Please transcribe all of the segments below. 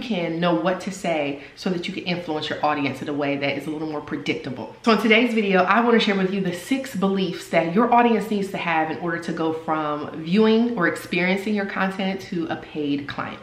can know what to say so that you can influence your audience in a way that is a little more predictable. So in today's video, I want to share with you the 6 beliefs that your audience needs to have in order to go from viewing or experiencing your content to a paid client.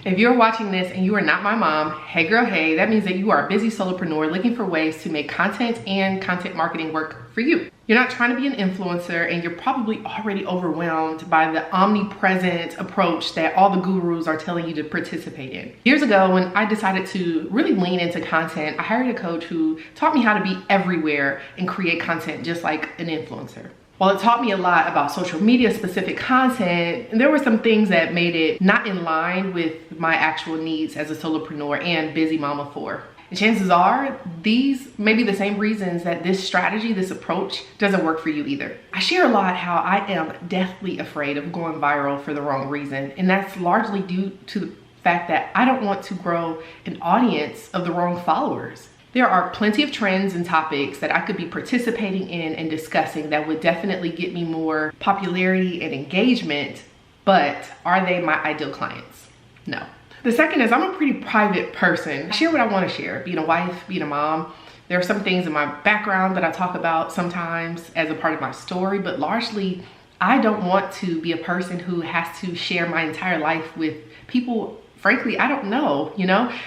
If you're watching this and you are not my mom, hey girl, hey, that means that you are a busy solopreneur looking for ways to make content and content marketing work for you. You're not trying to be an influencer and you're probably already overwhelmed by the omnipresent approach that all the gurus are telling you to participate in. Years ago, when I decided to really lean into content, I hired a coach who taught me how to be everywhere and create content just like an influencer. While it taught me a lot about social media specific content, there were some things that made it not in line with my actual needs as a solopreneur and busy mom of 4. And chances are these may be the same reasons that this strategy, this approach doesn't work for you either. I share a lot how I am deathly afraid of going viral for the wrong reason. And that's largely due to the fact that I don't want to grow an audience of the wrong followers. There are plenty of trends and topics that I could be participating in and discussing that would definitely get me more popularity and engagement, but are they my ideal clients? No. The second is I'm a pretty private person. I share what I want to share, being a wife, being a mom. There are some things in my background that I talk about sometimes as a part of my story, but largely I don't want to be a person who has to share my entire life with people frankly, I don't know,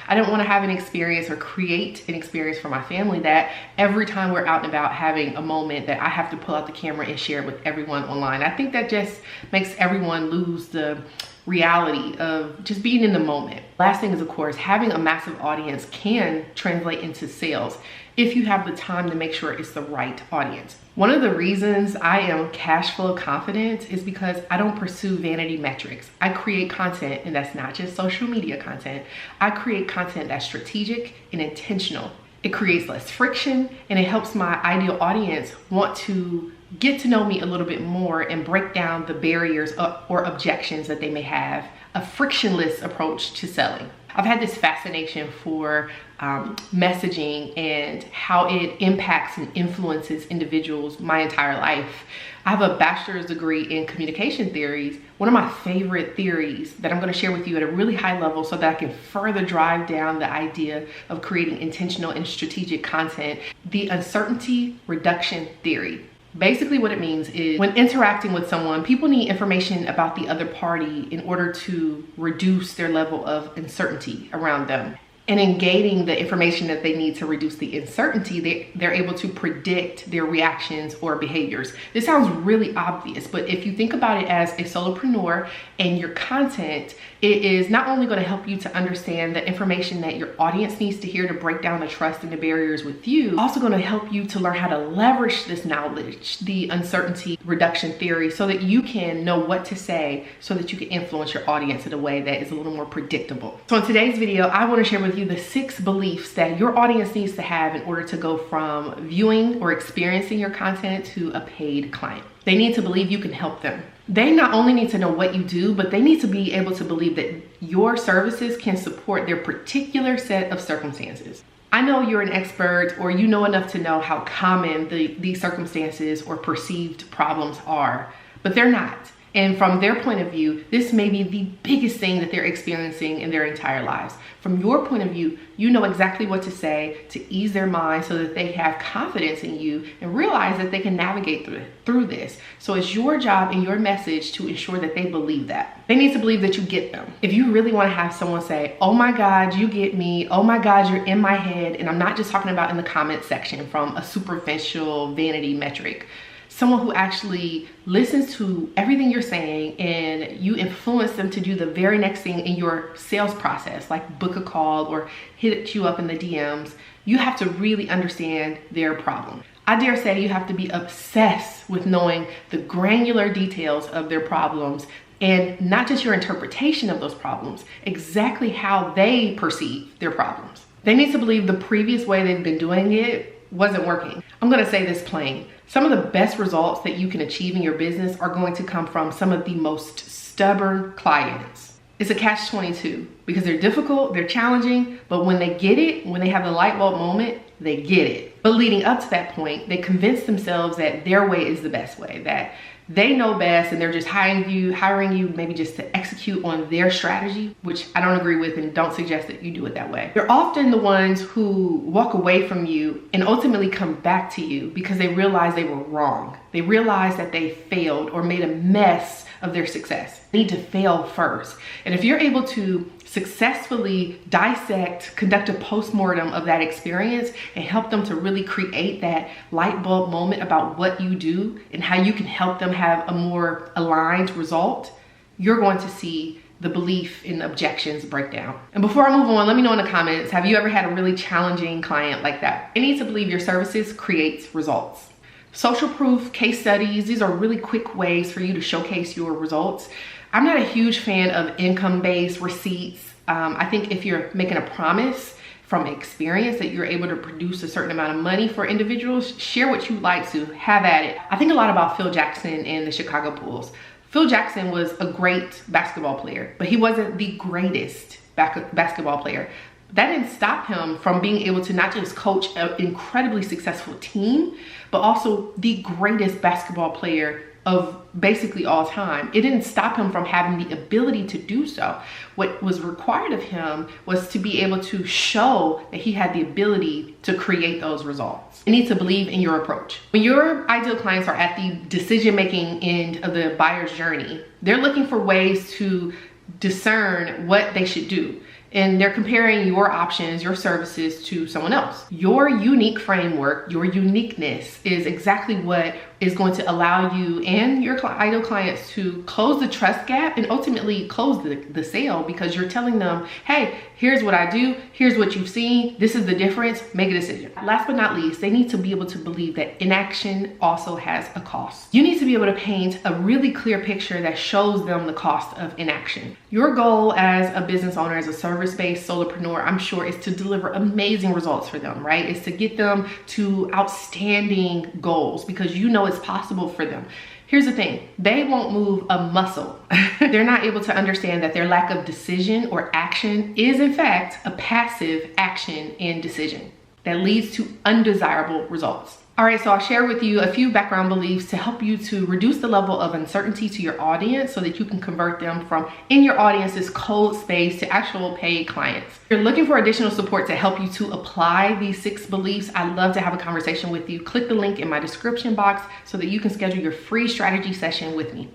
I don't want to have an experience or create an experience for my family that every time we're out and about having a moment that I have to pull out the camera and share with everyone online. I think that just makes everyone lose the reality of just being in the moment. Last thing is, of course, having a massive audience can translate into sales if you have the time to make sure it's the right audience. One of the reasons I am cash flow confident is because I don't pursue vanity metrics. I create content, and that's not just social media content. I create content that's strategic and intentional. It creates less friction, and it helps my ideal audience want to get to know me a little bit more and break down the barriers or objections that they may have. A frictionless approach to selling. I've had this fascination for messaging and how it impacts and influences individuals my entire life. I have a bachelor's degree in communication theories. One of my favorite theories that I'm going to share with you at a really high level so that I can further drive down the idea of creating intentional and strategic content, the uncertainty reduction theory. Basically what it means is when interacting with someone, people need information about the other party in order to reduce their level of uncertainty around them. And in gaining the information that they need to reduce the uncertainty, they're able to predict their reactions or behaviors. This sounds really obvious, but if you think about it as a solopreneur and your content, it is not only going to help you to understand the information that your audience needs to hear to break down the trust and the barriers with you, also going to help you to learn how to leverage this knowledge, the uncertainty reduction theory, so that you can know what to say so that you can influence your audience in a way that is a little more predictable. So in today's video, I want to share with you the 6 beliefs that your audience needs to have in order to go from viewing or experiencing your content to a paid client. They need to believe you can help them. They not only need to know what you do, but they need to be able to believe that your services can support their particular set of circumstances. I know you're an expert or you know enough to know how common these circumstances or perceived problems are, but they're not. And from their point of view, this may be the biggest thing that they're experiencing in their entire lives. From your point of view, you know exactly what to say to ease their mind so that they have confidence in you and realize that they can navigate through this. So it's your job and your message to ensure that they believe that. They need to believe that you get them. If you really want to have someone say, oh my God, you get me. Oh my God, you're in my head. And I'm not just talking about in the comment section from a superficial vanity metric. Someone who actually listens to everything you're saying and you influence them to do the very next thing in your sales process, like book a call or hit you up in the DMs, you have to really understand their problem. I dare say you have to be obsessed with knowing the granular details of their problems and not just your interpretation of those problems, exactly how they perceive their problems. They need to believe the previous way they've been doing it wasn't working. I'm gonna say this plain. Some of the best results that you can achieve in your business are going to come from some of the most stubborn clients. It's a catch-22 because they're difficult, they're challenging, but when they get it, when they have the light bulb moment, they get it. But leading up to that point, they convince themselves that their way is the best way, that they know best and they're just hiring you maybe just to execute on their strategy, which I don't agree with and don't suggest that you do it that way. They're often the ones who walk away from you and ultimately come back to you because they realize they were wrong. They realize that they failed or made a mess of their success. They need to fail first. And if you're able to successfully dissect, conduct a postmortem of that experience and help them to really create that light bulb moment about what you do and how you can help them have a more aligned result, you're going to see the belief and objections break down. And before I move on, let me know in the comments, have you ever had a really challenging client like that? You need to believe your services creates results. Social proof, case studies, these are really quick ways for you to showcase your results. I'm not a huge fan of income-based receipts. I think if you're making a promise from experience that you're able to produce a certain amount of money for individuals, share what you like to, have at it. I think a lot about Phil Jackson and the Chicago Bulls. Phil Jackson was a great basketball player, but he wasn't the greatest basketball player. That didn't stop him from being able to not just coach an incredibly successful team, but also the greatest basketball player of basically all time. It didn't stop him from having the ability to do so. What was required of him was to be able to show that he had the ability to create those results. You need to believe in your approach. When your ideal clients are at the decision-making end of the buyer's journey, they're looking for ways to discern what they should do. And they're comparing your options, your services to someone else. Your unique framework, your uniqueness is exactly what is going to allow you and your ideal clients to close the trust gap and ultimately close the sale, because you're telling them, hey, here's what I do, here's what you've seen, this is the difference, make a decision. Last but not least, they need to be able to believe that inaction also has a cost. You need to be able to paint a really clear picture that shows them the cost of inaction. Your goal as a business owner, as a service-based solopreneur, I'm sure, is to deliver amazing results for them, right? It's to get them to outstanding goals because you know it's possible for them. Here's the thing, they won't move a muscle. They're not able to understand that their lack of decision or action is in fact a passive action and decision that leads to undesirable results. All right, so I'll share with you a few background beliefs to help you to reduce the level of uncertainty to your audience so that you can convert them from in your audience's cold space to actual paid clients. If you're looking for additional support to help you to apply these 6 beliefs, I'd love to have a conversation with you. Click the link in my description box so that you can schedule your free strategy session with me.